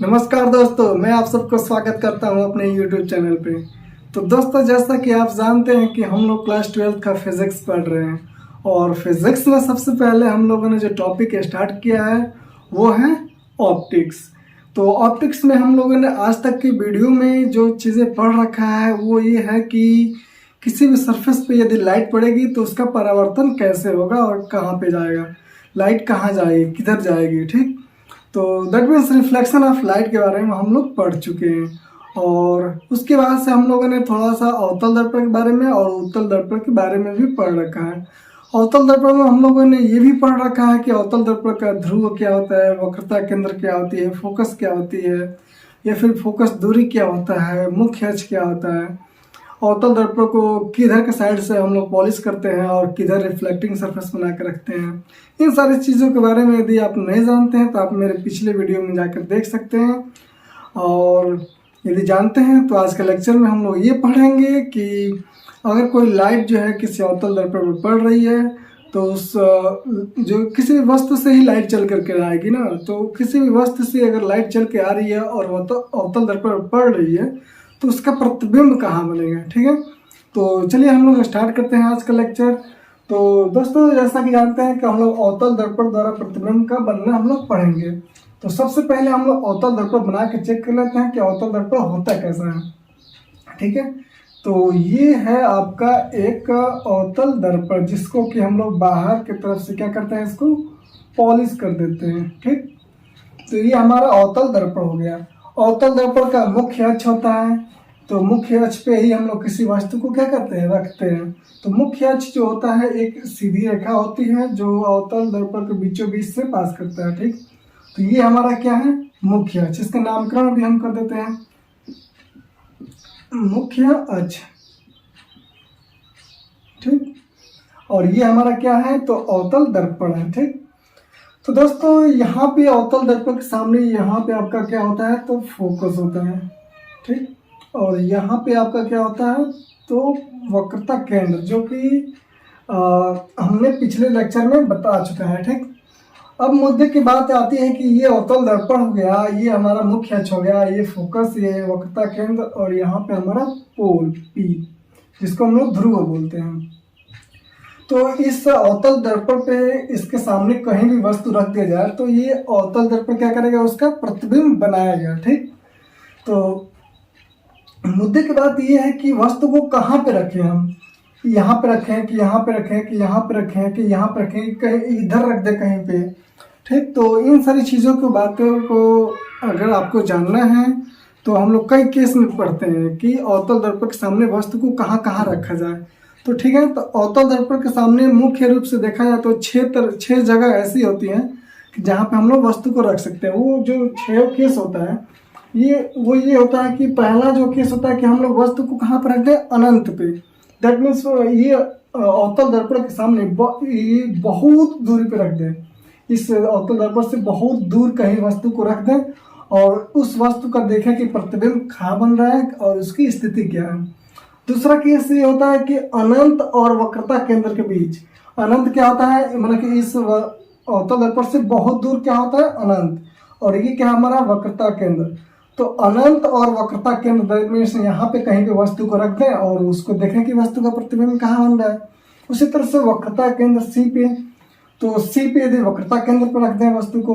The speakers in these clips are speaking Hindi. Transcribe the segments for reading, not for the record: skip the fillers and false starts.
नमस्कार दोस्तों, मैं आप सबको स्वागत करता हूं अपने YouTube चैनल पे। तो दोस्तों, जैसा कि आप जानते हैं कि हम लोग क्लास 12 का फिजिक्स पढ़ रहे हैं और फिजिक्स में सबसे पहले हम लोगों ने जो टॉपिक स्टार्ट किया है वो है ऑप्टिक्स। तो ऑप्टिक्स में हम लोगों ने आज तक की वीडियो में जो चीज़ें पढ़ रखा है वो ये है कि किसी भी सरफेस पे यदि लाइट पड़ेगी तो उसका परावर्तन कैसे होगा और कहाँ पे जाएगा, लाइट कहाँ जाएगी, किधर जाएगी। ठीक, तो that means reflection of light के बारे में हम लोग पढ़ चुके हैं। और उसके बाद से हम लोगों ने थोड़ा सा अवतल दर्पण के बारे में और उत्तल दर्पण के बारे में भी पढ़ रखा है। अवतल दर्पण में हम लोगों ने ये भी पढ़ रखा है कि अवतल दर्पण का ध्रुव क्या होता है, वक्रता केंद्र क्या होती है, फोकस क्या होती है, या फिर फोकस दूरी क्या होता है, मुख्य अक्ष क्या होता है, अवतल दर्पण को किधर के साइड से हम लोग पॉलिश करते हैं और किधर रिफ्लेक्टिंग सरफेस बना के रखते हैं। इन सारी चीज़ों के बारे में यदि आप नहीं जानते हैं तो आप मेरे पिछले वीडियो में जाकर देख सकते हैं। और यदि जानते हैं तो आज के लेक्चर में हम लोग ये पढ़ेंगे कि अगर कोई लाइट जो है किसी अवतल दर्पण पर पड़ रही है तो उस जो किसी भी वस्तु से ही लाइट चल करके आएगी ना, तो किसी भी वस्तु से अगर लाइट चल के आ रही है और अवतल दर्पण पर पड़ रही है तो उसका प्रतिबिंब कहाँ बनेगा। ठीक है, तो चलिए हम लोग स्टार्ट करते हैं आज का लेक्चर। तो दोस्तों, जैसा कि जानते हैं कि हम लोग अवतल दर्पण द्वारा प्रतिबिंब का बनना हम लोग पढ़ेंगे। तो सबसे पहले हम लोग अवतल दर्पण बना के चेक कर लेते हैं कि अवतल दर्पण होता कैसा है। ठीक है, तो ये है आपका एक अवतल दर्पण जिसको कि हम लोग बाहर की तरफ से क्या करते हैं, इसको पॉलिश कर देते हैं। ठीक, तो ये हमारा अवतल दर्पण हो गया। अवतल दर्पण का मुख्य अक्ष होता है, तो मुख्य अक्ष पे ही हम लोग किसी वस्तु को क्या करते हैं, रखते हैं। तो मुख्य अक्ष जो होता है एक सीधी रेखा होती है जो अवतल दर्पण के बीचों बीच से पास करता है। ठीक, तो ये हमारा क्या है, मुख्य अक्ष। इसका नामकरण भी हम कर देते हैं मुख्य अक्ष। ठीक, और ये हमारा क्या है, तो अवतल दर्पण है। ठीक, तो दोस्तों यहाँ पे अवतल दर्पण के सामने यहाँ पे आपका क्या होता है, तो फोकस होता है। ठीक, और यहाँ पे आपका क्या होता है, तो वक्रता केंद्र, जो कि हमने पिछले लेक्चर में बता चुका है। ठीक, अब मुद्दे की बात आती है कि ये अवतल दर्पण हो गया, ये हमारा मुख्य अक्ष हो गया, ये फोकस, ये वक्रता केंद्र, और यहाँ पे हमारा पोल पी जिसको हम लोग ध्रुव बोलते हैं। तो इस अवतल दर्पण पे इसके सामने कहीं भी वस्तु रख दिया जाए तो ये अवतल दर्पण क्या करेगा, उसका प्रतिबिंब बनाएगा। ठीक, तो मुद्दे की बात ये है कि वस्तु को कहाँ पे रखें हम, यहाँ पे रखें कि यहाँ पे रखें कि यहाँ पे रखें कि यहाँ पे रखें, कहीं इधर रख दे कहीं पे। ठीक, तो इन सारी चीज़ों को बातों को अगर आपको जानना है तो हम लोग कई केस में पढ़ते हैं कि अवतल दर्पण के सामने वस्तु को कहाँ कहाँ रखा जाए। तो ठीक है, तो अवतल दर्पण के सामने मुख्य रूप से देखा जाए तो छह जगह ऐसी होती हैं कि जहाँ पे हम लोग वस्तु को रख सकते हैं। वो जो 6 केस होता है ये होता है कि पहला जो केस होता है कि हम लोग वस्तु को कहाँ पर रख दें, अनंत पे। दैट मीन्स ये अवतल दर्पण के सामने ये बहुत दूरी पे रख दें, इस अवतल दर्पण से बहुत दूर कहीं वस्तु को रख दें और उस वस्तु का देखें कि प्रतिबिंब कहाँ बन रहा है और उसकी स्थिति क्या है। दूसरा केस ये होता है कि अनंत और वक्रता केंद्र के बीच। अनंत क्या होता है, मतलब कि इस अवतल दर्पण से बहुत दूर क्या होता है, अनंत, और ये क्या हमारा वक्रता केंद्र। तो अनंत और वक्रता केंद्र में से यहाँ पे कहीं पे वस्तु को रख दें और उसको देखें कि वस्तु का प्रतिबिंब कहाँ बन रहा है। उसी तरह से वक्रता केंद्र सी पे, तो सी पे यदि वक्रता केंद्र पर रख दें वस्तु को,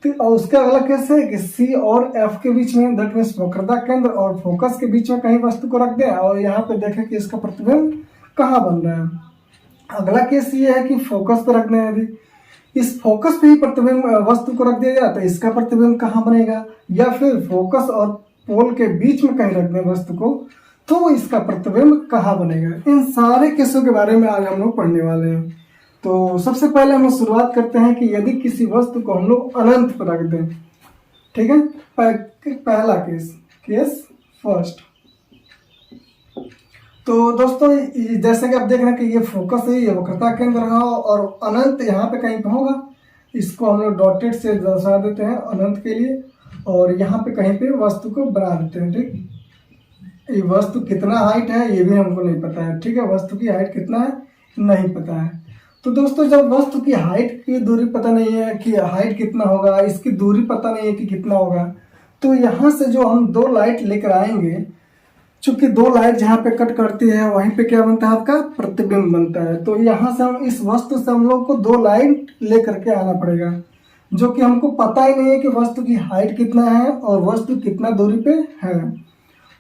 और उसका अगला कैसे है कि सी और एफ के बीच में, दैट मीन्स वक्रता केंद्र और फोकस के बीच में कहीं वस्तु को रख दें और यहाँ पे देखें कि इसका प्रतिबिंब कहाँ बन रहा है। अगला केस ये है कि फोकस पर रख दें, यदि इस फोकस पे ही प्रतिबिंब वस्तु को रख दिया जाए तो इसका प्रतिबिंब कहाँ बनेगा, या फिर फोकस और पोल के बीच में कहीं रख दें वस्तु को तो इसका प्रतिबिंब कहाँ बनेगा। इन सारे केसों के बारे में आज हम लोग पढ़ने वाले हैं। तो सबसे पहले हम लोग शुरुआत करते हैं कि यदि किसी वस्तु को हम लोग अनंत पर रख दें। ठीक है, पहला केस फर्स्ट। तो दोस्तों जैसे कि आप देख रहे हैं कि ये फोकस है, ये वक्रता केंद्र है और अनंत यहाँ पे कहीं पे होगा। इसको हम लोग डॉटेड से दर्शा देते हैं अनंत के लिए, और यहाँ पे कहीं पे वस्तु को बना देते हैं। ठीक, ये वस्तु कितना हाइट है ये भी हमको नहीं पता है। ठीक है, वस्तु की हाइट कितना है नहीं पता है। तो दोस्तों जब वस्तु की हाइट की दूरी पता नहीं है कि हाइट कितना होगा, इसकी दूरी पता नहीं है कि कितना होगा, तो यहाँ से जो हम दो लाइट लेकर आएंगे, चूंकि दो लाइट जहाँ पे कट करती है वहीं पे क्या बनता है, आपका प्रतिबिंब बनता है। तो यहाँ से हम इस वस्तु से हम लोग को दो लाइट लेकर के आना पड़ेगा, जो कि हमको पता ही नहीं है कि वस्तु की हाइट कितना है और वस्तु कितना दूरी पे है।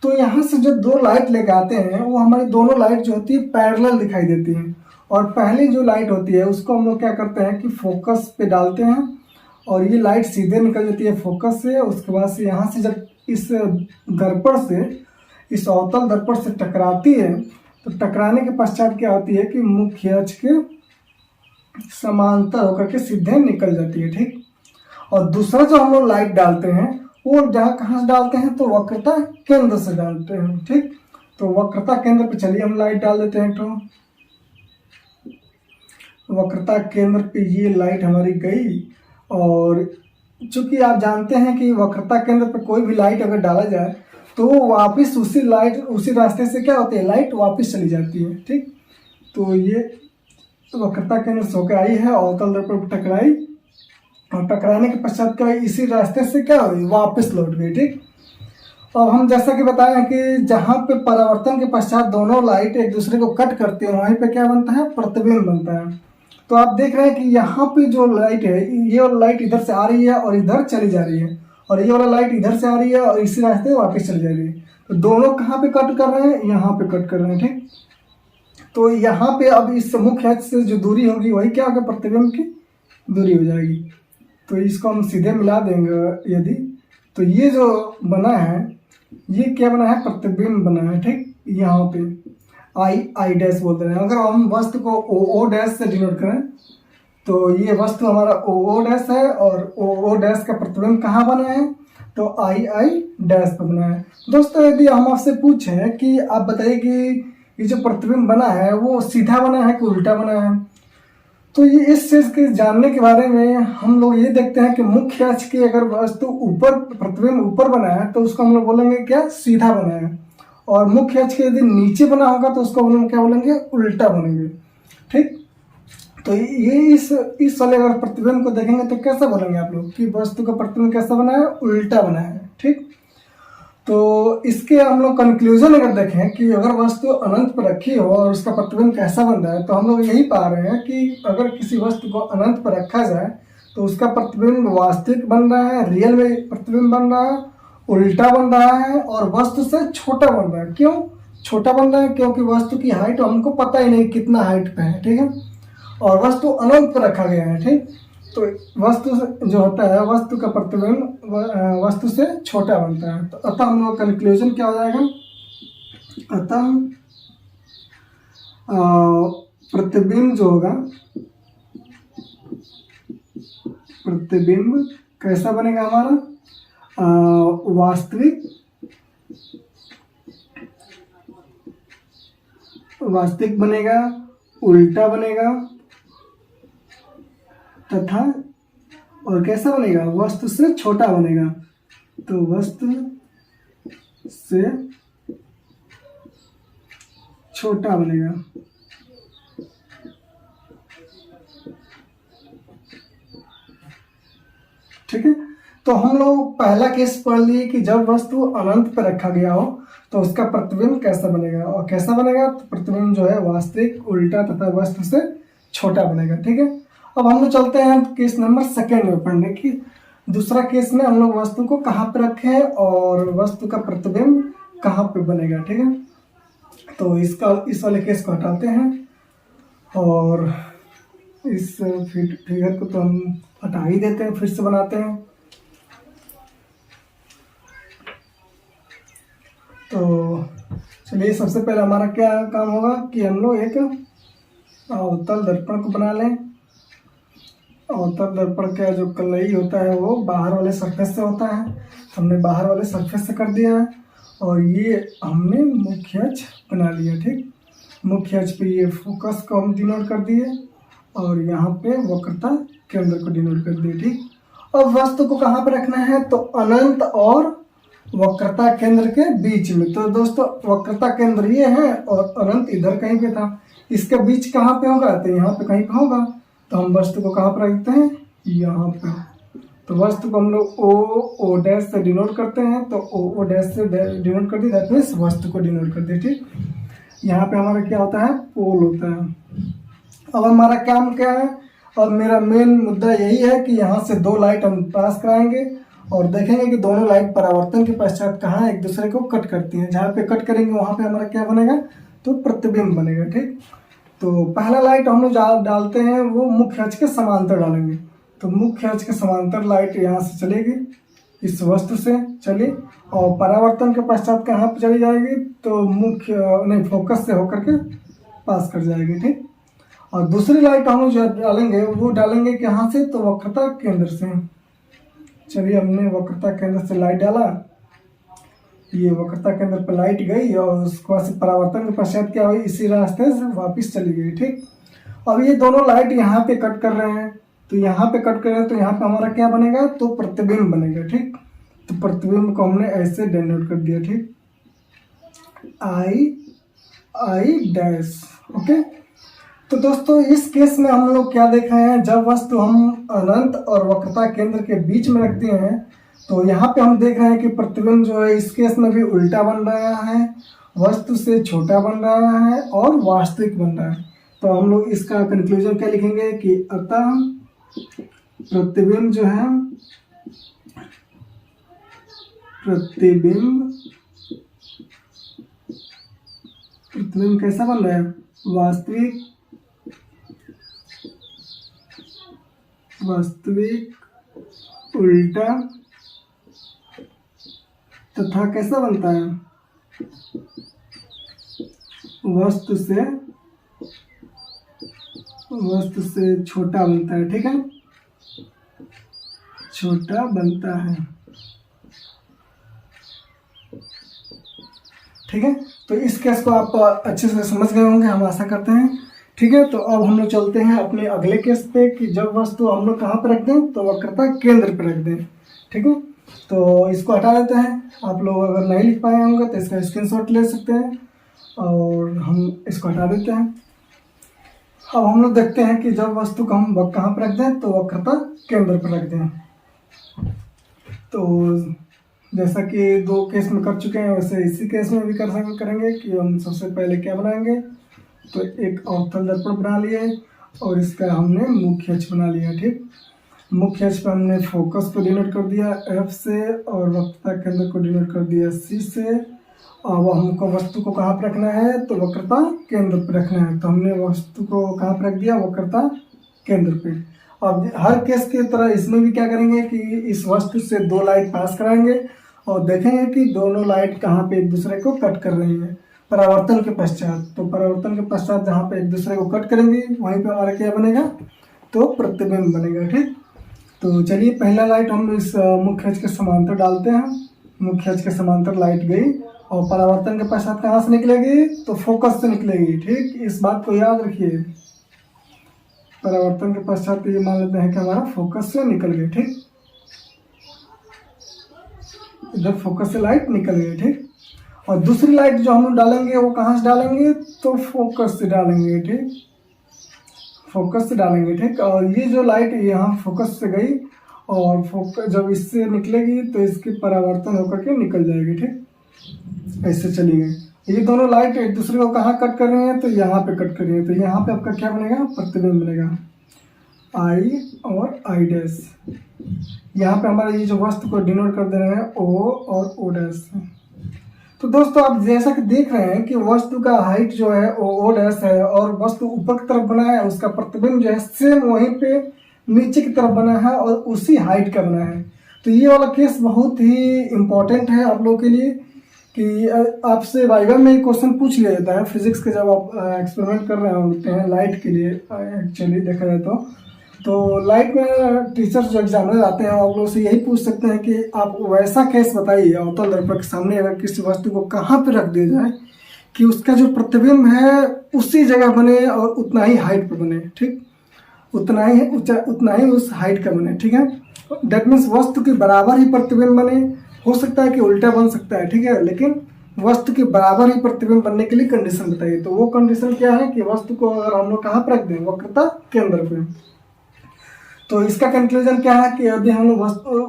तो यहाँ से जो दो लाइट लेकर आते हैं वो हमारी दोनों लाइट जो होती है पैरेलल दिखाई देती हैं, और पहली जो लाइट होती है उसको हम लोग क्या करते हैं कि फोकस पे डालते हैं, और ये लाइट सीधे निकल जाती है फोकस से। उसके बाद से यहाँ से जब इस दर्पण से, इस अवतल दर्पण से टकराती है, तो टकराने के पश्चात क्या होती है कि मुख्य अक्ष के समांतर होकर के सीधे निकल जाती है, ठीक। और दूसरा जो हम लोग लाइट डालते हैं वो जहाँ कहाँ से डालते हैं, तो वक्रता केंद्र से डालते हैं, ठीक। तो वक्रता केंद्र पे चलिए हम लाइट डाल देते हैं। तो वक्रता केंद्र पे ये लाइट हमारी गई, और चूंकि आप जानते हैं कि वक्रता केंद्र पे कोई भी लाइट अगर डाला जाए तो वापस उसी लाइट, उसी रास्ते से क्या होती है, लाइट वापस चली जाती है, ठीक। तो ये वक्रता केंद्र से होकर आई है, अवतल दर्पण पर टकराई, और टकराने के पश्चात क्या, इसी रास्ते से क्या हुई, वापस लौट गई, ठीक। अब हम जैसा कि बताएं कि जहाँ पे परावर्तन के पश्चात दोनों लाइट एक दूसरे को कट करती है वहीं पे क्या बनता है, प्रतिबिंब बनता है। तो आप देख रहे हैं कि यहाँ पे जो लाइट है, ये वाला लाइट इधर से आ रही है और इधर चली जा रही है, और ये वाला लाइट इधर से आ रही है और इसी रास्ते वापस चली जा रही है। तो दोनों कहाँ पे कट कर रहे हैं, यहाँ पे कट कर रहे हैं, ठीक। तो यहाँ पे अब इस मुख्य अक्ष से जो दूरी होगी वही क्या होगा, प्रतिबिंब की दूरी हो जाएगी। तो इसको हम सीधे मिला देंगे यदि, तो ये जो बना है ये क्या बना है, प्रतिबिंब बना है, ठीक। यहाँ पे आई डैश बोलते हैं। अगर हम वस्तु को ओ डैश से डिनोट करें तो ये वस्तु हमारा ओ डैश है, और ओ डैश का प्रतिबिंब कहाँ बना है, तो आई डैश पर बना है। दोस्तों यदि हम आपसे पूछें कि आप बताइए कि ये जो प्रतिबिंब बना है वो सीधा बना है कि उल्टा बना है, तो ये इस चीज़ के जानने के बारे में हम लोग ये देखते हैं कि मुख्य अक्ष की अगर वस्तु ऊपर, प्रतिबिंब ऊपर बना है तो उसको हम लोग बोलेंगे क्या, सीधा बना है, और मुख्य अक्ष के यदि नीचे बना होगा तो उसको हम लोग क्या बोलेंगे, उल्टा बनेंगे, ठीक। तो ये इस वाले अगर प्रतिबिंब को देखेंगे तो कैसा बोलेंगे आप लोग कि वस्तु का प्रतिबिंब कैसा बना है, उल्टा बना है, ठीक। तो इसके हम लोग कंक्लूजन अगर देखें कि अगर वस्तु अनंत पर रखी हो और उसका प्रतिबिंब कैसा बन रहा है, तो हम लोग यही पा रहे हैं कि अगर किसी वस्तु को अनंत पर रखा जाए तो उसका प्रतिबिंब वास्तविक बन रहा है, रियल में प्रतिबिंब बन रहा है, उल्टा बन रहा है, और वस्तु से छोटा बन रहा है। क्यों छोटा बन रहा है, क्योंकि वस्तु की हाइट हमको पता ही नहीं कितना हाइट पे है, ठीक है, और वस्तु अनंत पर रखा गया है, ठीक। तो वस्तु जो होता है, वस्तु का प्रतिबिंब वस्तु से छोटा बनता है। तो अतः हम लोग कंक्लूजन क्या हो जाएगा, अतः प्रतिबिंब जो होगा, प्रतिबिंब कैसा बनेगा हमारा, वास्तविक बनेगा, उल्टा बनेगा, तथा और कैसा बनेगा, वस्तु से छोटा बनेगा। तो वस्तु से छोटा बनेगा, ठीक है। तो हम लोग पहला केस पढ़ लिए कि जब वस्तु अनंत पर रखा गया हो तो उसका प्रतिबिंब कैसा बनेगा, और कैसा बनेगा, तो प्रतिबिंब जो है वास्तविक, उल्टा तथा वस्तु से छोटा बनेगा, ठीक है। अब हम लोग चलते हैं केस नंबर सेकेंड में पढ़ने की। दूसरा केस में हम लोग वस्तु को कहाँ पे रखें और वस्तु का प्रतिबिंब कहाँ पे बनेगा, ठीक है। तो इस वाले केस को हटाते हैं, और इस फिगर को तो हम हटा ही देते हैं, फिर से बनाते हैं। तो चलिए सबसे पहले हमारा क्या काम होगा कि हम लोग एक अवतल दर्पण को बना लें। अवतल दर्पण का जो कलई होता है वो बाहर वाले सरफेस से होता है, हमने बाहर वाले सरफेस से कर दिया है, और ये हमने मुख्य अक्ष बना लिया, ठीक। मुख्य अक्ष पे ये फोकस को हम डिनोट कर दिए, और यहाँ पे वक्रता केंद्र को डिनोट कर दिए, ठीक। अब वस्तु को कहाँ पे रखना है, तो अनंत और वक्रता केंद्र के बीच में। तो दोस्तों वक्रता केंद्र ये है और अनंत इधर कहीं पे था, इसके बीच कहाँ पे होगा, तो यहाँ पे कहीं पे होगा। तो हम वस्तु को कहाँ पर रखते हैं, यहाँ पे। तो वस्तु को हम लोग ओ डैश से डिनोट करते हैं, तो ओ डैश से डिनोट कर दी, दैट मीन्स वस्तु को डिनोट कर दिए। ठीक, यहाँ पे हमारा क्या होता है, पोल होता है। अब हमारा काम क्या है, और मेरा मेन मुद्दा यही है कि यहाँ से दो लाइट हम पास कराएंगे और देखेंगे कि दोनों लाइट परावर्तन के पश्चात कहाँ एक दूसरे को कट करती हैं। जहाँ पे कट करेंगे वहाँ पे हमारा क्या बनेगा, तो प्रतिबिंब बनेगा। ठीक, तो पहला लाइट हम लोग डालते हैं वो मुख्य अक्ष के समांतर डालेंगे। तो मुख्य अक्ष के समांतर लाइट यहाँ से चलेगी, इस वस्तु से चली, और परावर्तन के पश्चात कहाँ पर चली जाएगी, तो फोकस से होकर के पास कर जाएगी। ठीक, और दूसरी लाइट हम लोग जो डालेंगे वो डालेंगे कहाँ से, तो वक्रता केंद्र से। चलिए, हमने वक्रता केंद्र से लाइट डाला, ये वक्रता केंद्र पर लाइट गई और उसके बाद से परावर्तन के पश्चात क्या हुई, इसी रास्ते से वापस चली गई। ठीक, अब ये दोनों लाइट यहाँ पे कट कर रहे हैं, तो यहाँ पे कट कर रहे हैं, तो यहाँ पे हमारा क्या बनेगा, तो प्रतिबिंब बनेगा। ठीक, तो प्रतिबिंब को हमने ऐसे डिनोट कर दिया। ठीक, आई डैश। ओके, तो दोस्तों इस केस में हम लोग क्या देख रहे हैं, जब वस्तु हम अनंत और वक्रता केंद्र के बीच में रखते हैं तो यहाँ पे हम देख रहे हैं कि प्रतिबिंब जो है इस केस में भी उल्टा बन रहा है, वस्तु से छोटा बन रहा है और वास्तविक बन रहा है। तो हम लोग इसका कंक्लूजन क्या लिखेंगे कि अतः प्रतिबिंब जो है, प्रतिबिंब कैसा बन रहा है, वास्तविक उल्टा तथा कैसा बनता है, वस्तु से छोटा बनता है। ठीक है, छोटा बनता है। ठीक है, तो इस केस को आप अच्छे से समझ गए होंगे, हम आशा करते हैं। ठीक है, तो अब हम लोग चलते हैं अपने अगले केस पे कि जब वस्तु हम लोग कहाँ पर रख दें, तो वक्रता केंद्र पर रख दें। ठीक है, तो इसको हटा देते हैं। आप लोग अगर नहीं लिख पाए होंगे तो इसका स्क्रीनशॉट ले सकते हैं और हम इसको हटा देते हैं। अब हम लोग देखते हैं कि जब वस्तु को हम कहाँ पर रख दें, तो वक्रता केंद्र पर रख दें। तो जैसा कि दो केस में कर चुके हैं, वैसे इसी केस में भी करेंगे कि हम सबसे पहले क्या बनाएंगे, तो एक अवतल दर्पण बना लिए और इसका हमने मुख्य अक्ष बना लिया। ठीक, मुख्य अक्ष पर हमने फोकस को डिनोट कर दिया F से और वक्रता केंद्र को डिनोट कर दिया C से। अब हमको वस्तु को कहाँ पर रखना है, तो वक्रता केंद्र पर रखना है। तो हमने वस्तु को कहाँ पर रख दिया, वक्रता केंद्र पे। अब हर केस की तरह इसमें भी क्या करेंगे कि इस वस्तु से दो लाइट पास कराएंगे और देखेंगे कि दोनों लाइट कहाँ पे एक दूसरे को कट कर रही हैं परावर्तन के पश्चात। तो परावर्तन के पश्चात जहाँ पे एक दूसरे को कट करेंगे वहीं पे हमारा क्या बनेगा, तो प्रतिबिंब बनेगा। ठीक, तो चलिए पहला लाइट हम इस मुख्य अक्ष के समांतर डालते हैं। मुख्य अक्ष के समांतर लाइट गई और परावर्तन के पश्चात कहाँ से निकलेगी, तो फोकस से निकलेगी। ठीक, इस बात को याद रखिए, परावर्तन के पश्चात ये मान लेते हैं कि हमारा फोकस से निकल गई। ठीक, इधर फोकस से लाइट निकल गई। ठीक, और दूसरी लाइट जो हम डालेंगे वो कहाँ से डालेंगे, तो फोकस से डालेंगे। ठीक, फोकस से डालेंगे। ठीक, और ये जो लाइट यहाँ फोकस से गई और फोकस जब इससे निकलेगी तो इसकी परावर्तन होकर के निकल जाएगी। ठीक, ऐसे चली गई। ये दोनों लाइट एक दूसरे को कहाँ कट कर रही हैं, तो यहाँ पे कट कर रही है। तो यहाँ पे आपका क्या बनेगा, प्रतिबिंब बनेगा, आई और आई डैश। यहाँ पे हमारा ये जो वस्तु को डिनोट कर दे रहे हैं O और O डैश। तो दोस्तों आप जैसा कि देख रहे हैं कि वस्तु का हाइट जो है O डैश है और वस्तु ऊपर की तरफ बना है, उसका प्रतिबिंब जो है सेम वहीं पे नीचे की तरफ बना है और उसी हाइट का बना है। तो ये वाला केस बहुत ही इम्पोर्टेंट है आप लोगों के लिए कि आपसे वाइवा में क्वेश्चन पूछ लिया जाता है फिजिक्स के, जब आप एक्सपेरिमेंट कर रहे होते हैं लाइट के लिए। एक्चुअली देखा जाए तो लाइट में टीचर्स जो एग्जामिनर आते हैं आप लोग से यही पूछ सकते हैं कि आप वैसा केस बताइए अवतल दर्पण के सामने अगर किसी वस्तु को कहाँ पे रख दिया जाए कि उसका जो प्रतिबिंब है उसी जगह बने और उतना ही हाइट पर बने। ठीक, उतना ही उस हाइट का बने। ठीक है, डेट मीन्स वस्तु के बराबर ही प्रतिबिंब बने। हो सकता है कि उल्टा बन सकता है, ठीक है, लेकिन वस्तु के बराबर ही प्रतिबिंब बनने के लिए कंडीशन बताइए। तो वो कंडीशन क्या है कि वस्तु को अगर हम लोग कहाँ पर रख दें, वक्रता केंद्र पे। तो इसका कंक्लूजन क्या है कि यदि हम लोग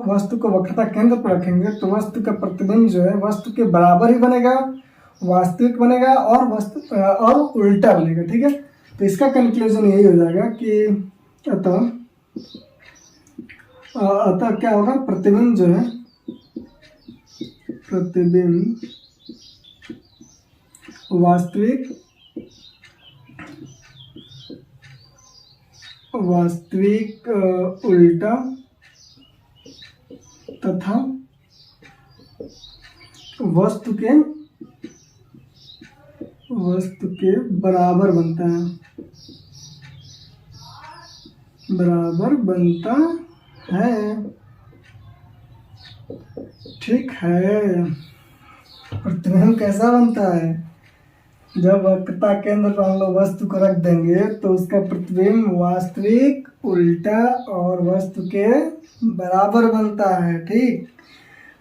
वस्तु को वक्रता केंद्र पर रखेंगे तो वस्तु का प्रतिबिंब जो है वस्तु के बराबर ही बनेगा, वास्तविक बनेगा और और उल्टा बनेगा। ठीक है, तो इसका कंक्लूजन यही हो जाएगा कि अतः क्या होगा, प्रतिबिंब जो है, प्रतिबिंब वास्तविक उल्टा तथा वस्तु के बराबर बनता है। ठीक है, प्रतिबिंब कैसा बनता है? जब वक्रता केंद्र पर हम लोग वस्तु को रख देंगे तो उसका प्रतिबिंब वास्तविक, उल्टा और वस्तु के बराबर बनता है। ठीक,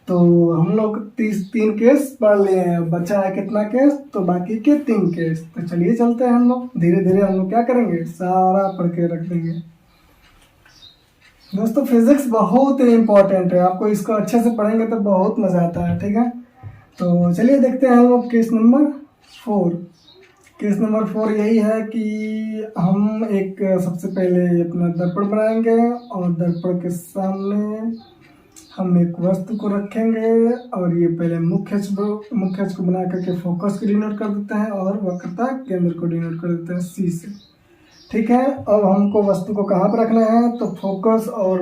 तो हम लोग 3 केस पढ़ लिए हैं, बचा है कितना केस? तो बाकी के 3 केस। तो चलिए चलते हैं, हम लोग धीरे धीरे हम लोग क्या करेंगे, सारा पढ़ के रख देंगे। दोस्तों फिजिक्स बहुत ही इम्पोर्टेंट है, आपको इसको अच्छे से पढ़ेंगे तो बहुत मज़ा आता है। ठीक है, तो चलिए देखते हैं हम लोग केस नंबर 4। केस नंबर 4 यही है कि हम एक सबसे पहले अपना दर्पण बनाएंगे और दर्पण के सामने हम एक वस्तु को रखेंगे और ये पहले मुख्य अक्ष को बना करके फोकस को डिनोट कर देते हैं और वक्रता केंद्र को डिनोट कर देते हैं सी से। ठीक है, अब हमको वस्तु को कहाँ पर रखना है? तो फोकस और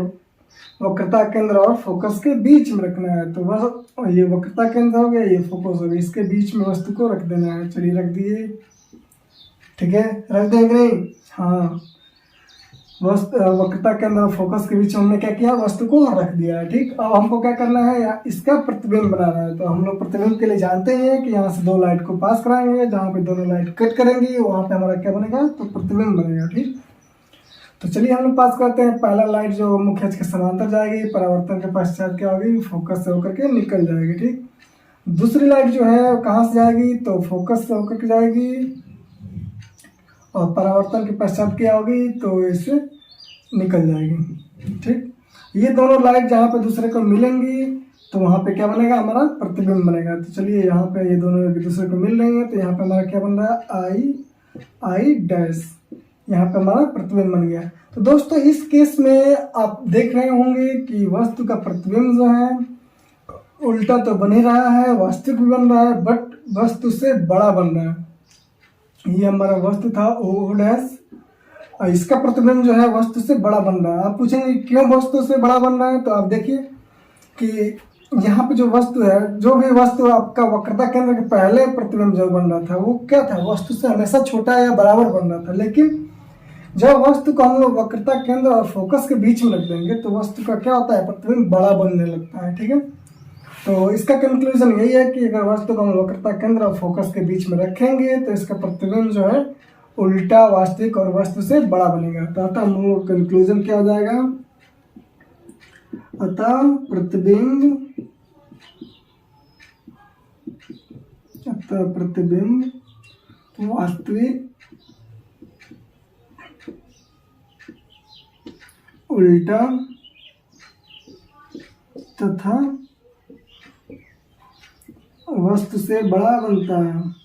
वक्रता केंद्र और फोकस के बीच में रखना है। तो वह ये वक्रता केंद्र हो गया, ये फोकस हो गया, इसके बीच में वस्तु को रख देना है। चलिए रख दिए। ठीक है, रख देंगे नहीं? हाँ, वक्रता केंद्र और फोकस के बीच में हमने क्या किया, वस्तु को रख दिया है। ठीक, अब हमको क्या करना है, इसका प्रतिबिंब बनाना है। तो हम लोग प्रतिबिंब के लिए जानते हैं कि यहाँ से 2 लाइट को पास कराएंगे, जहाँ पे दोनों लाइट कट करेंगी वहाँ पे हमारा क्या बनेगा, तो प्रतिबिंब बनेगा। ठीक, तो चलिए हम लोग पास करते हैं। पहला लाइट जो मुख्य अक्ष के समांतर जाएगी, परावर्तन के पश्चात क्या होगी, फोकस से होकर के निकल जाएगी। ठीक, दूसरी लाइट जो है कहाँ से जाएगी, तो फोकस से होकर के जाएगी और परावर्तन के पश्चात क्या होगी, तो इससे निकल जाएगी। ठीक, ये दोनों लाइट जहाँ पे दूसरे को मिलेंगी तो वहाँ पे क्या बनेगा, हमारा प्रतिबिंब बनेगा। तो चलिए यहाँ पे ये दोनों एक दूसरे को मिल रही हैं तो यहाँ पे हमारा क्या बन रहा है, आई डैश, यहाँ पे हमारा प्रतिबिंब बन गया। तो दोस्तों इस केस में आप देख रहे होंगे कि वस्तु का प्रतिबिंब जो है उल्टा तो बन ही रहा है, वास्तविक भी बन रहा है, बट वस्तु से बड़ा बन रहा है। ये हमारा वस्तु था ओ डैश, और इसका प्रतिबिंब जो है वस्तु से बड़ा बन रहा है। आप पूछेंगे क्यों वस्तु से बड़ा बन रहा है? तो आप देखिए कि यहाँ पे जो वस्तु है, जो भी वस्तु आपका वक्रता केंद्र के पहले प्रतिबिंब जो बन रहा था वो क्या था, वस्तु से हमेशा छोटा या बराबर बन रहा था। लेकिन जब वस्तु को हम लोग वक्रता केंद्र और फोकस के बीच में रख देंगे तो वस्तु का क्या होता है, प्रतिबिंब बड़ा बनने लगता है। ठीक है, तो इसका कंक्लूजन यही है कि अगर वस्तु को हम वक्रता केंद्र और फोकस के बीच में रखेंगे तो इसका प्रतिबिंब जो है उल्टा, वास्तविक और वस्तु से बड़ा बनेगा। तो अतः हम लोग कंक्लूजन क्या हो जाएगा, अतः प्रतिबिंब वास्तविक, उल्टा तथा वस्तु से बड़ा बनता है।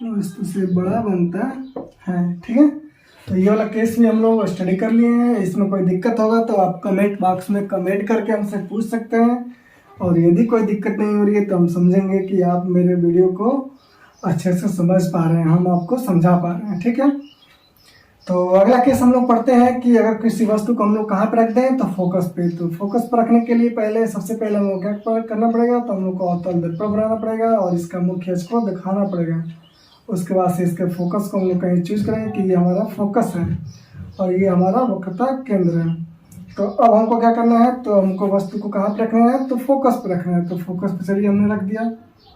वस्तु से बड़ा बनता है। ठीक है, तो ये वाला केस भी हम लोग स्टडी कर लिए हैं। इसमें कोई दिक्कत होगा तो आप कमेंट बॉक्स में कमेंट करके हमसे पूछ सकते हैं, और यदि कोई दिक्कत नहीं हो रही है तो हम समझेंगे कि आप मेरे वीडियो को अच्छे से समझ पा रहे हैं, हम आपको समझा पा रहे हैं। ठीक है, तो अगला केस हम लोग पढ़ते हैं कि अगर किसी वस्तु को हम लोग कहाँ पर रख दें, तो फोकस पे। तो फोकस पर रखने के लिए सबसे पहले हम लोग क्या करना पड़ेगा, तो हम लोग को अवतल दर्पण बनाना पड़ेगा और इसका मुख्य अक्ष को दिखाना पड़ेगा। उसके बाद से इसके फोकस को हम लोग कहीं चूज करेंगे कि ये हमारा फोकस है और ये हमारा वक्रता केंद्र है। तो अब हमको क्या करना है, तो हमको वस्तु को कहाँ पर रखना है, तो फोकस पर रखना है। तो फोकस पर चलिए हमने रख दिया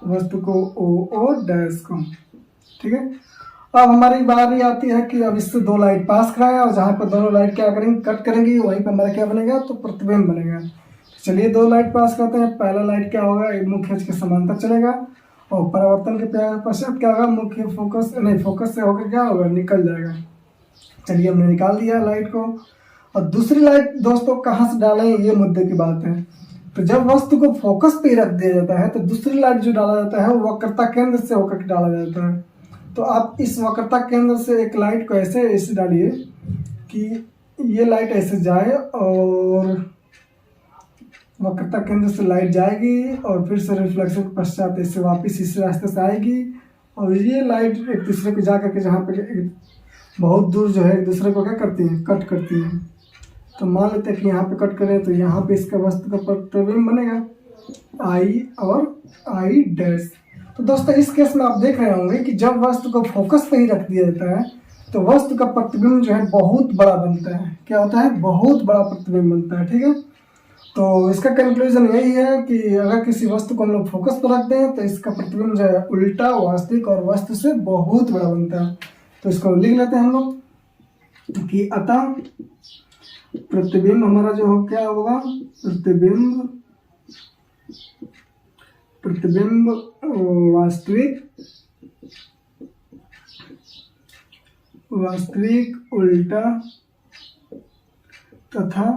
वस्तु को ओ डैश को। ठीक है, अब हमारी बारी आती है कि अब इससे 2 लाइट पास कराएं और जहाँ पर दोनों लाइट क्या करेंगे, कट करेंगी, वहीं पर हमारा क्या बनेगा, तो प्रतिबिंब बनेगा। चलिए 2 लाइट पास करते हैं। पहला लाइट क्या होगा, एक मुख्य अक्ष के समांतर चलेगा और परावर्तन के पश्चात क्या होगा, मुख्य फोकस नहीं, फोकस से होकर क्या होगा, निकल जाएगा। चलिए हमने निकाल दिया लाइट को। और दूसरी लाइट दोस्तों कहाँ से डालें, ये मुद्दे की बात है। तो जब वस्तु को फोकस पे रख दिया जाता है तो दूसरी लाइट जो डाला जाता है वो वक्रता केंद्र से होकर डाला जाता है। तो आप इस वक्रता केंद्र से एक लाइट को ऐसे डालिए कि ये लाइट ऐसे जाए और वक्रता केंद्र से लाइट जाएगी और फिर से रिफ्लेक्शन के पश्चात ऐसे वापस इस रास्ते से आएगी और ये लाइट एक दूसरे को जा करके जहाँ पे बहुत दूर जो है एक दूसरे को क्या करती है, कट करती है। तो मान लेते हैं कि यहाँ पे कट करें तो यहाँ पे इसका वस्तु का प्रतिबिंब बनेगा आई और आई डैश। तो दोस्तों इस केस में आप देख रहे होंगे कि जब वस्तु को फोकस पे ही रख दिया जाता है तो वस्तु का प्रतिबिंब जो है बहुत बड़ा बनता है। क्या होता है, बहुत बड़ा प्रतिबिंब बनता है। ठीक है, तो इसका कंक्लूजन यही है कि अगर किसी वस्तु को हम लोग फोकस पर रख दें तो इसका प्रतिबिंब जो है उल्टा, वास्तविक और वस्तु से बहुत बड़ा बनता है। तो इसको लिख लेते हैं हम लोग कि अतः प्रतिबिंब हमारा जो हो क्या होगा, प्रतिबिंब वास्तविक उल्टा तथा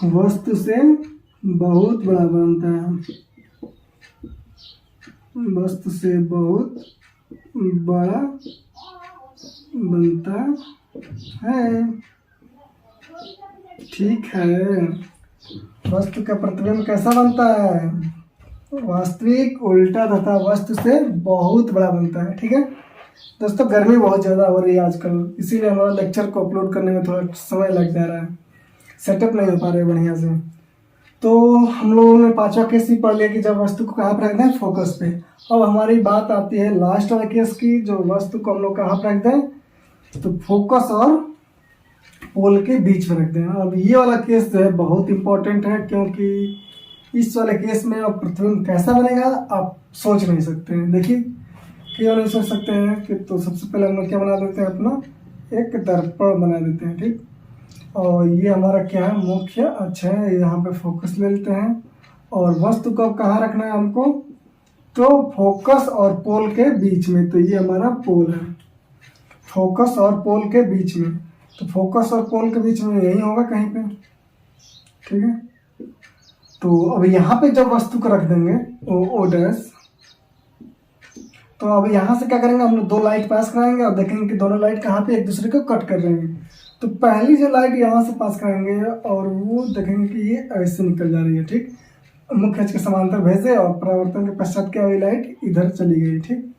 वस्तु से बहुत बड़ा बनता है, वस्तु से बहुत बड़ा बनता है। ठीक है, वस्तु का प्रतिबिंब कैसा बनता है, वास्तविक उल्टा तथा वस्तु से बहुत बड़ा बनता है। ठीक है दोस्तों, गर्मी बहुत ज़्यादा हो रही है आजकल, इसीलिए हमारा लेक्चर को अपलोड करने में थोड़ा समय लग जा रहा है, सेटअप नहीं हो पा रहे बढ़िया से। तो हम लोगों ने पांचवा केस भी पढ़ लिया कि जब वस्तु को कहाँ पर रख दें, फोकस पे। अब हमारी बात आती है लास्ट वाले केस की, जो वस्तु को हम लोग कहाँ पर रख दें, तो फोकस और पोल के बीच में रख दें। अब ये वाला केस जो है बहुत इंपॉर्टेंट है, क्योंकि इस वाले केस में अब प्रतिबिंब कैसा बनेगा आप सोच नहीं सकते हैं। देखिए क्यों नहीं सोच सकते हैं कि तो सबसे पहले हम लोग क्या बना देते हैं, अपना एक दर्पण बना देते हैं। ठीक, और ये हमारा क्या है, मुख्य अक्ष है, यहाँ पे फोकस ले लेते हैं। और वस्तु को अब कहाँ रखना है हमको, तो फोकस और पोल के बीच में। तो ये हमारा पोल है, फोकस और पोल के बीच में। तो फोकस और पोल के बीच में यही होगा कहीं पे। ठीक है, तो अब यहाँ पे जब वस्तु को रख देंगे ओ डैश, तो अब यहाँ से क्या करेंगे, हम लोग दो लाइट पास कराएंगे और देखेंगे कि दोनों लाइट कहाँ पे एक दूसरे को कट कर रहे हैं। तो पहली जो लाइट यहाँ से पास कराएंगे और वो देखेंगे कि ये ऐसे निकल जा रही है। ठीक, मुख्य अक्ष के समांतर भेजे और परावर्तन के पश्चात क्या हुई, लाइट इधर चली गई। ठीक,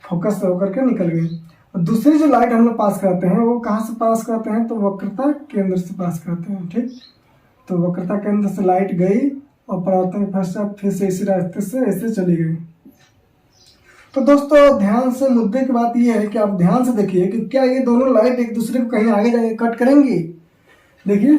फोकस से होकर के निकल गई। और दूसरी जो लाइट हम लोग पास कराते हैं वो कहाँ से पास कराते हैं, तो वक्रता केंद्र से पास कराते हैं। ठीक, तो वक्रता केंद्र से लाइट गई और परावर्तन के पश्चात फिर से इसी रास्ते से ऐसे चली गई। तो दोस्तों ध्यान से, मुद्दे की बात यह है कि आप ध्यान से देखिए कि क्या ये दोनों लाइट एक दूसरे को कहीं आगे जाके कट करेंगी। देखिए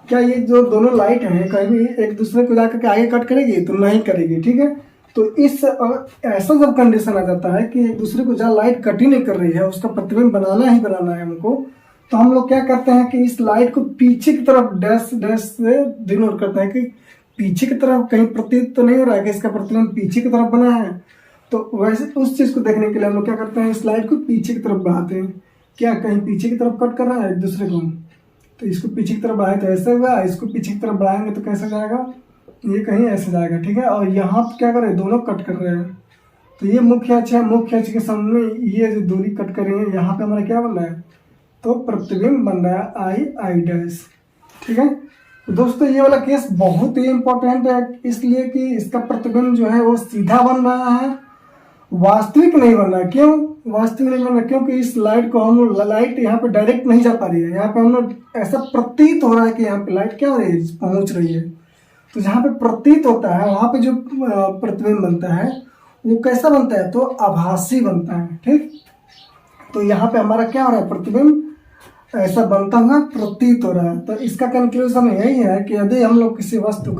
क्या ये जो दोनों लाइट हैं कहीं भी एक दूसरे को जाकर के आगे कट करेगी, तो नहीं करेगी। ठीक है, तो इस ऐसा जब कंडीशन आ जाता है कि एक दूसरे को जहाँ लाइट कट ही नहीं कर रही है उसका प्रतिबिंब बनाना ही बनाना है हमको, तो हम लोग क्या करते हैं कि इस लाइट को पीछे की तरफ डैश डैश से डिनोट करते हैं कि पीछे की तरफ कहीं प्रतीत तो नहीं हो रहा है कि इसका प्रतिबिंब पीछे की तरफ बना है। तो वैसे उस चीज़ को देखने के लिए हम लोग क्या करते हैं, इस लाइट को पीछे की तरफ बढ़ाते हैं। क्या कहीं पीछे की तरफ कट कर रहा है एक दूसरे को, तो इसको पीछे की तरफ बढ़ाए तो ऐसे हुआ, इसको पीछे की तरफ बढ़ाएंगे तो कैसे जाएगा, ये कहीं ऐसे जाएगा। ठीक है, और यहाँ तो क्या कर रहे हैं, दोनों कट कर रहे हैं। तो ये मुख्य अक्ष है, मुख्य अक्ष के सामने ये जो दूरी कट कर रही है, यहाँ पे हमारा क्या बन रहा है, तो प्रतिबिंब बन रहा है आई आई डैश। ठीक है, तो दोस्तों ये वाला केस बहुत ही इंपॉर्टेंट है, इसलिए कि इसका प्रतिबिंब जो है वो सीधा बन रहा है, वास्तविक नहीं बन रहा है। क्यों वास्तविक नहीं बन रहा है, क्योंकि इस लाइट को हम लाइट यहाँ पे डायरेक्ट नहीं जा पा रही है, यहाँ पे हम लोग ऐसा प्रतीत हो रहा है कि यहाँ पे लाइट क्या हो रही है, पहुंच रही है। तो जहाँ पे प्रतीत होता है वहां पे जो प्रतिबिंब बनता है वो कैसा बनता है, तो आभासी बनता है। ठीक, तो यहाँ पे हमारा क्या हो रहा है, प्रतिबिंब ऐसा बनता हुआ प्रतीत हो रहा है। तो इसका कंक्लूजन यही है कि यदि हम लोग किसी वस्तु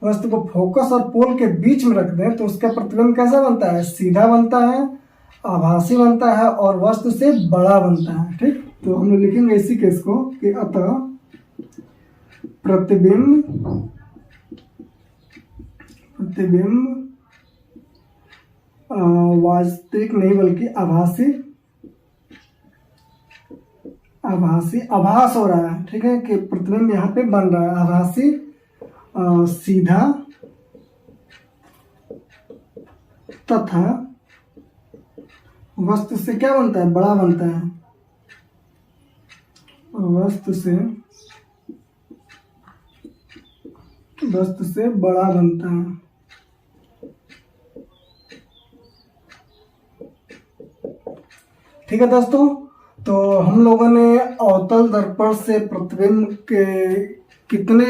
को फोकस और पोल के बीच में रख दें तो उसका प्रतिबिंब कैसा बनता है, सीधा बनता है, आभासी बनता है और वस्तु से बड़ा बनता है। ठीक, तो हम लोग लिखेंगे इसी केस को कि अतः प्रतिबिंब प्रतिबिंब वास्तविक नहीं बल्कि आभासी आभास हो रहा है, ठीक है, कि प्रतिबिंब यहाँ पे बन रहा है आभासी, सीधा तथा वस्तु से क्या बनता है, बड़ा बनता है, वस्तु से बड़ा बनता है। ठीक है दोस्तों, तो हम लोगों ने अवतल दर्पण से प्रतिबिंब के कितने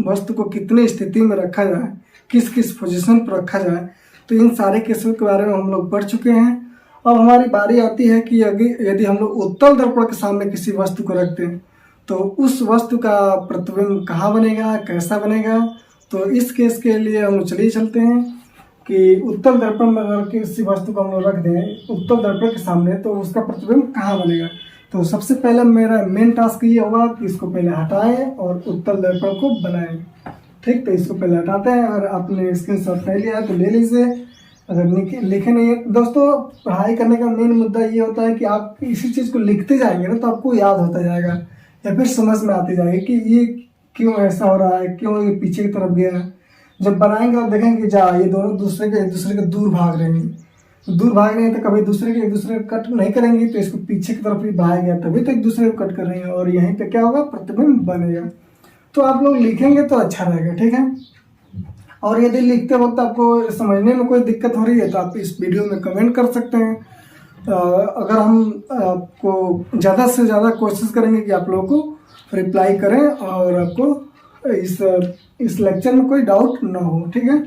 वस्तु को कितने स्थिति में रखा जाए, किस किस पोजीशन पर रखा जाए, तो इन सारे केसों के बारे में हम लोग पढ़ चुके हैं। अब हमारी बारी आती है कि यदि हम लोग उत्तल दर्पण के सामने किसी वस्तु को रखते हैं तो उस वस्तु का प्रतिबिंब कहाँ बनेगा, कैसा बनेगा। तो इस केस के लिए हम लोग चलिए चलते हैं कि उत्तल दर्पण में अगर किसी वस्तु को हम लोग रख दें उत्तल दर्पण के सामने तो उसका प्रतिबिंब कहाँ बनेगा। तो सबसे पहले मेरा मेन टास्क ये होगा कि इसको पहले हटाएं और उत्तल दर्पण को बनाएं। ठीक, तो इसको पहले हटाते हैं। अगर आपने स्क्रीनशॉट नहीं लिया है तो ले लीजिए, अगर लिखे नहीं है। दोस्तों, पढ़ाई करने का मेन मुद्दा ये होता है कि आप इसी चीज़ को लिखते जाएंगे ना तो आपको याद होता जाएगा या फिर समझ में आती जाएगी कि ये क्यों ऐसा हो रहा है, क्यों ये पीछे की तरफ गया है। जब बनाएंगे और देखेंगे जा ये दोनों एक दूसरे के दूर भाग रहे हैं, तो दूर भाग रहे हैं तो कभी एक दूसरे को कट नहीं करेंगे, तो इसको पीछे की तरफ ही बढ़ाया गया तभी तो एक दूसरे को कट कर रहे हैं और यहीं पे क्या होगा, प्रतिबिंब बनेगा। तो आप लोग लिखेंगे तो अच्छा रहेगा, ठीक है। और यदि लिखते वक्त आपको समझने में कोई दिक्कत हो रही है तो आप इस वीडियो में कमेंट कर सकते हैं। अगर हम आपको ज़्यादा से ज़्यादा कोशिश करेंगे कि आप लोगों को रिप्लाई करें और आपको इस लेक्चर में कोई डाउट ना हो, ठीक है।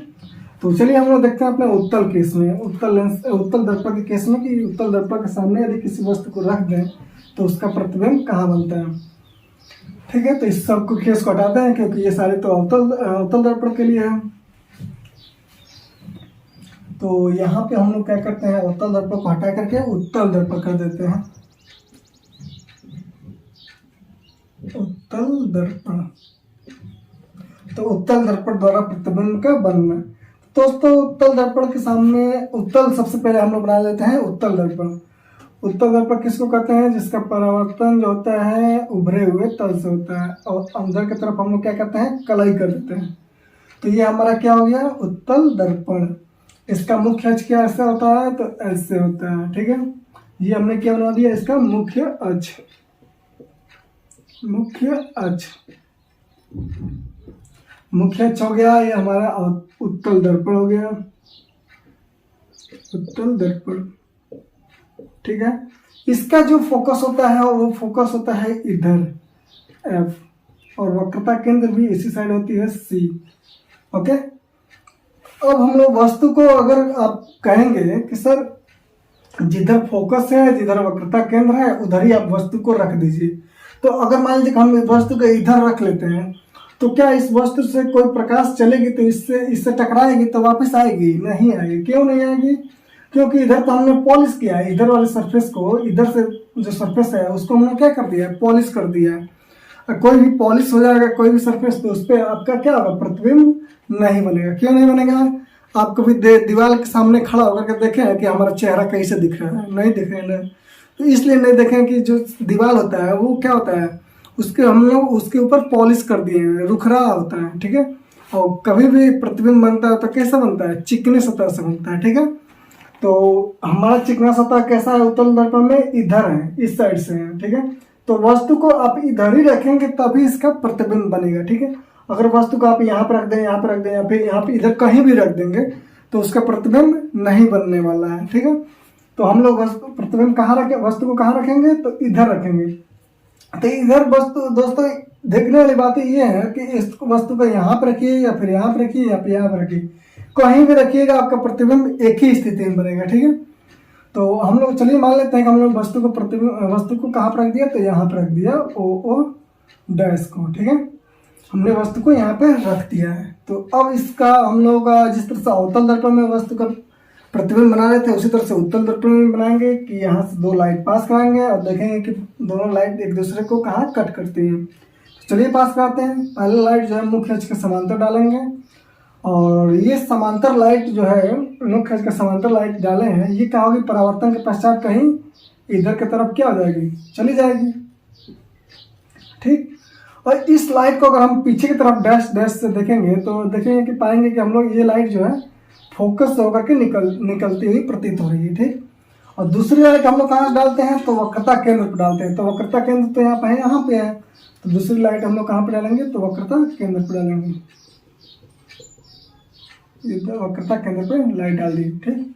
तो चलिए हम लोग देखते हैं अपने उत्तल केस में, उत्तल दर्पण के केस में कि उत्तल दर्पण के सामने यदि किसी वस्तु को रख दें तो उसका प्रतिबिंब कहाँ बनता है। ठीक है, तो इस सब को केस को हटाते हैं क्योंकि ये सारे तो अवतल दर्पण के लिए है। तो यहाँ पे हम लोग क्या करते हैं, अवतल दर्पण को हटा करके उत्तल दर्पण कर देते हैं। उत्तल दर्पण, तो उत्तल दर्पण द्वारा प्रतिबिंब का बनना। दोस्तों, उत्तल दर्पण के सामने उत्तल सबसे पहले हम लोग बना लेते हैं उत्तल दर्पण। उत्तल दर्पण किसको कहते हैं, जिसका परावर्तन जो होता है उभरे हुए तल से होता है और अंदर की तरफ हम लोग क्या करते हैं, कलाई कर देते हैं। तो ये हमारा क्या हो गया, उत्तल दर्पण। इसका मुख्य अक्ष क्या ऐसा होता है, तो ऐसे होता है, ठीक है। ये हमने क्या बना दिया, इसका मुख्य अक्ष, मुख्य अक्ष हो गया। ये हमारा उत्तल दर्पण हो गया, उत्तल दर्पण, ठीक है। इसका जो फोकस होता है वो फोकस होता है इधर F, और वक्रता केंद्र भी इसी साइड होती है C, ओके। अब हम लोग वस्तु को, अगर आप कहेंगे कि सर जिधर फोकस है, जिधर वक्रता केंद्र है, उधर ही आप वस्तु को रख दीजिए। तो अगर मान लीजिए हम वस्तु को इधर रख लेते हैं तो क्या इस वस्तु से कोई प्रकाश चलेगी तो इससे टकराएगी तो वापस आएगी, नहीं आएगी। क्यों नहीं आएगी, क्योंकि इधर तो हमने पॉलिश किया है, इधर वाले सरफेस को, इधर से जो सरफेस है उसको हमने क्या कर दिया है, पॉलिश कर दिया है। कोई भी पॉलिश हो जाएगा कोई भी सरफेस तो उस पर आपका क्या होगा, प्रतिबिंब नहीं बनेगा। क्यों नहीं बनेगा, आप कभी दीवार के सामने खड़ा होकर के देखें कि हमारा चेहरा कैसे दिख रहा है, नहीं दिख रहा है ना। तो इसलिए नहीं देखें कि जो दीवार होता है वो क्या होता है, उसके हम लोग उसके ऊपर पॉलिश कर दिए हैं, रुखरा होता है, ठीक है। और कभी भी प्रतिबिंब बनता है तो कैसा बनता है, चिकनी सतह से बनता है, ठीक है। तो हमारा चिकना सतह कैसा है उत्तल दर्पण में, इधर है, इस साइड से है, ठीक है। तो वस्तु को आप इधर ही रखेंगे तभी इसका प्रतिबिंब बनेगा, ठीक है। अगर वस्तु को आप यहाँ पर रख दें, यहाँ पर रख दें, या फिर यहाँ पे इधर कहीं भी रख देंगे तो उसका प्रतिबिंब नहीं बनने वाला है, ठीक है। तो हम लोग प्रतिबिंब कहाँ रखें, वस्तु को कहाँ रखेंगे, तो इधर रखेंगे। तो इधर वस्तु, दोस्तों देखने वाली बात ये है कि इस वस्तु को यहाँ पर रखिए या फिर यहाँ पर रखिए या फिर यहाँ पर रखिए, कहीं भी रखिएगा आपका प्रतिबिंब एक ही स्थिति में बनेगा, ठीक है। तो हम लोग चलिए मान लेते हैं कि हम लोग वस्तु को कहाँ पर रख दिया, तो यहाँ पर रख दिया ओ डैश को, ठीक है। हमने वस्तु को यहाँ पे रख दिया है। तो अब इसका हम लोग जिस तरह से अवतल दर्पण में वस्तु का प्रतिबिंब बना रहे थे उसी तरह से उत्तल दर्पण में बनाएंगे कि यहाँ से दो लाइट पास कराएंगे और देखेंगे कि दोनों लाइट एक दूसरे को कहाँ कट करती हैं। तो चलिए पास कराते हैं। पहले लाइट जो है मुख्य अक्ष के समांतर डालेंगे और ये समांतर लाइट जो है, मुख्य का समांतर लाइट डाले हैं, ये क्या होगी, परावर्तन के पश्चात कहीं इधर की तरफ क्या हो जाएगी, चली जाएगी। ठीक, और इस लाइट को अगर हम पीछे की तरफ डैश डैश से देखेंगे तो देखेंगे कि पाएंगे कि हम लोग ये लाइट जो है फोकस होकर के निकलती हुई प्रतीत हो रही है। ठीक, और दूसरी लाइट हम लोग कहाँ डालते हैं, तो वक्रता केंद्र पर डालते हैं। तो वक्रता केंद्र तो यहाँ पे है, तो दूसरी लाइट हम लोग कहाँ पे डालेंगे, तो वक्रता केंद्र पर डालेंगे। वक्रता केंद्र पे लाइट डाल दी। ठीक,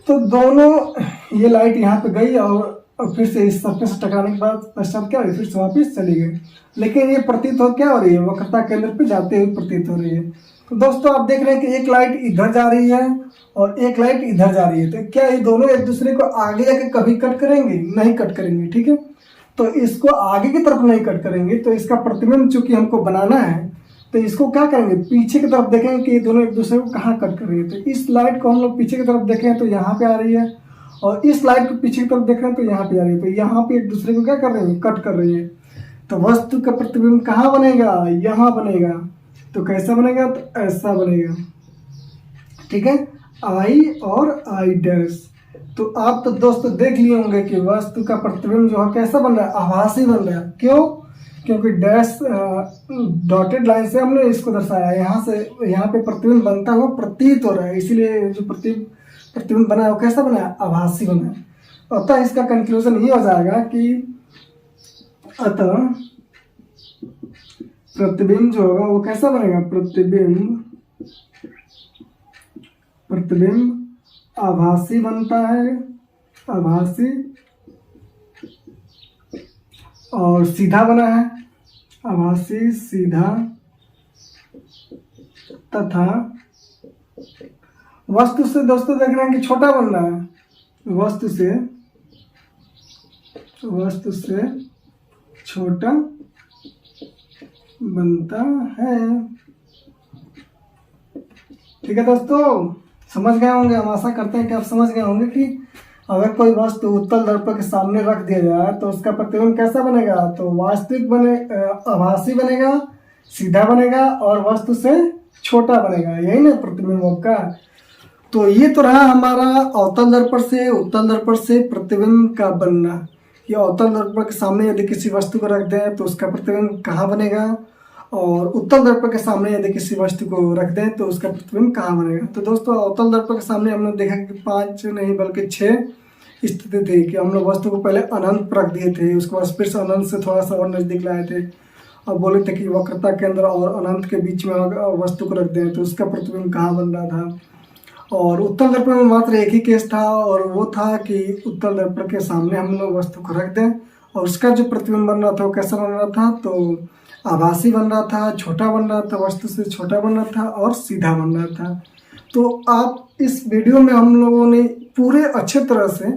तो दोनों ये लाइट यहाँ पे गई और फिर से इस सरफेस से टकराने के बाद पश्चात क्या हुई, फिर से वापिस चली गई। लेकिन ये प्रतीत हो क्या हो रही है, वक्रता केंद्र पे जाते हुए प्रतीत हो रही है। तो दोस्तों आप देख रहे हैं कि एक लाइट इधर जा रही है और एक लाइट इधर जा रही है। तो क्या ये दोनों एक दूसरे को आगे जाके कभी कट करेंगे, नहीं कट करेंगे। ठीक है, तो इसको आगे की तरफ नहीं कट करेंगे, तो इसका प्रतिबिंब चूंकि हमको बनाना है तो इसको क्या करेंगे, पीछे की तरफ देखेंगे कि ये दोनों एक दूसरे को कहाँ कट कर रही है। तो इस लाइट को हम लोग पीछे की तरफ देखें तो यहाँ पे आ रही है, और इस लाइट को पीछे की तरफ देख रहे हैं तो यहाँ पे आ रही है। तो यहाँ पे एक दूसरे को क्या कर रही है, कट कर रही है। तो वस्तु का प्रतिबिंब कहाँ बनेगा, यहाँ बनेगा। तो कैसा बनेगा, तो ऐसा बनेगा। ठीक है, आई और आई डैश। तो आप तो दोस्तों देख लिए होंगे कि वस्तु का प्रतिबिंब जो है कैसा बन रहा है, आभासी बन रहा है। क्यों, क्योंकि डैश डॉटेड लाइन से हमने इसको दर्शाया, यहाँ से यहाँ पे प्रतिबिंब बनता हुआ प्रतीत हो रहा है, इसीलिए जो प्रतिबिंब बना है वो कैसा बना है, आभासी बना है। अतः इसका कंक्लूजन ये हो जाएगा कि अतः प्रतिबिंब जो होगा वो कैसा बनेगा, प्रतिबिंब आभासी बनता है, आभासी और सीधा बना है, आभासी सीधा, तथा वस्तु से दोस्तों देख रहे हैं कि छोटा बन रहा है, वस्तु से छोटा बनता है। ठीक है दोस्तों, समझ गए होंगे, हम आशा करते हैं कि आप समझ गए होंगे कि अगर कोई वस्तु उत्तल दर्पण के सामने रख दिया जाए तो उसका प्रतिबिंब कैसा बनेगा, तो वास्तविक बने, आभासी बनेगा, सीधा बनेगा और वस्तु से छोटा बनेगा। यही ना प्रतिबिंब आपका। तो ये तो रहा हमारा अवतल दर्पण से उत्तल दर्पण से प्रतिबिंब का बनना। ये अवतल दर्पण के सामने यदि किसी वस्तु को रख दें तो उसका प्रतिबिंब कहाँ बनेगा, और उत्तल दर्पण के सामने यदि किसी वस्तु को रख दें तो उसका प्रतिबिंब कहाँ बनेगा। तो दोस्तों अवतल दर्पण के सामने हमने देखा कि 5 नहीं बल्कि 6 स्थिति थी कि हम लोग वस्तु को पहले अनंत पर रख दिए थे, उसके बाद फिर से अनंत से थोड़ा सा और नजदीक लाए थे और बोले थे कि वक्रता केंद्र और अनंत के बीच में वस्तु को रख दें तो उसका प्रतिबिंब कहाँ बन रहा था। और उत्तल दर्पण में मात्र एक ही केस था और वो था कि उत्तल दर्पण के सामने हम लोग वस्तु को रख दें और उसका जो प्रतिबिंब बन रहा था वो कैसा बन रहा था, तो आभासी बन रहा था, छोटा बन रहा था, वस्तु से छोटा बन रहा था और सीधा बन रहा था। तो आप इस वीडियो में हम लोगों ने पूरे अच्छे तरह से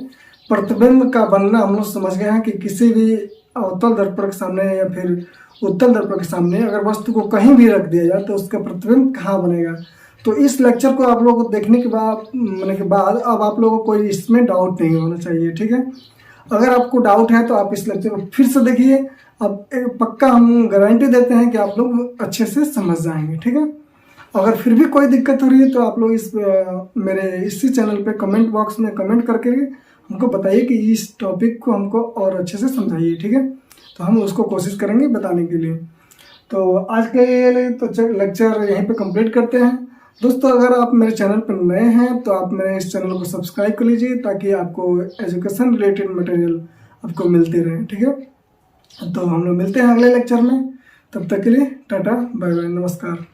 प्रतिबिंब का बनना हम लोग समझ गए हैं कि किसी भी अवतल दर्पण के सामने या फिर उत्तल दर्पण के सामने अगर वस्तु को कहीं भी रख दिया जाए तो उसका प्रतिबिंब कहाँ बनेगा। तो इस लेक्चर को आप लोगों को देखने के बाद अब आप लोगों को कोई इसमें डाउट नहीं होना चाहिए। ठीक है, अगर आपको डाउट है तो आप इस लेक्चर को फिर से देखिए। अब पक्का हम गारंटी देते हैं कि आप लोग अच्छे से समझ जाएंगे। ठीक है, अगर फिर भी कोई दिक्कत हो रही है तो आप लोग मेरे इसी चैनल पे कमेंट बॉक्स में कमेंट करके हमको बताइए कि इस टॉपिक को हमको और अच्छे से समझाइए। ठीक है, तो हम उसको कोशिश करेंगे बताने के लिए। तो आज के लिए तो लेक्चर यहीं पे कंप्लीट करते हैं। दोस्तों अगर आप मेरे चैनल पर नए हैं तो आप मेरे इस चैनल को सब्सक्राइब कर लीजिए ताकि आपको एजुकेशन रिलेटेड मटेरियल आपको मिलते रहे। ठीक है, तो हम लोग मिलते हैं अगले लेक्चर में। तब तक के लिए टाटा बाय बाय, नमस्कार।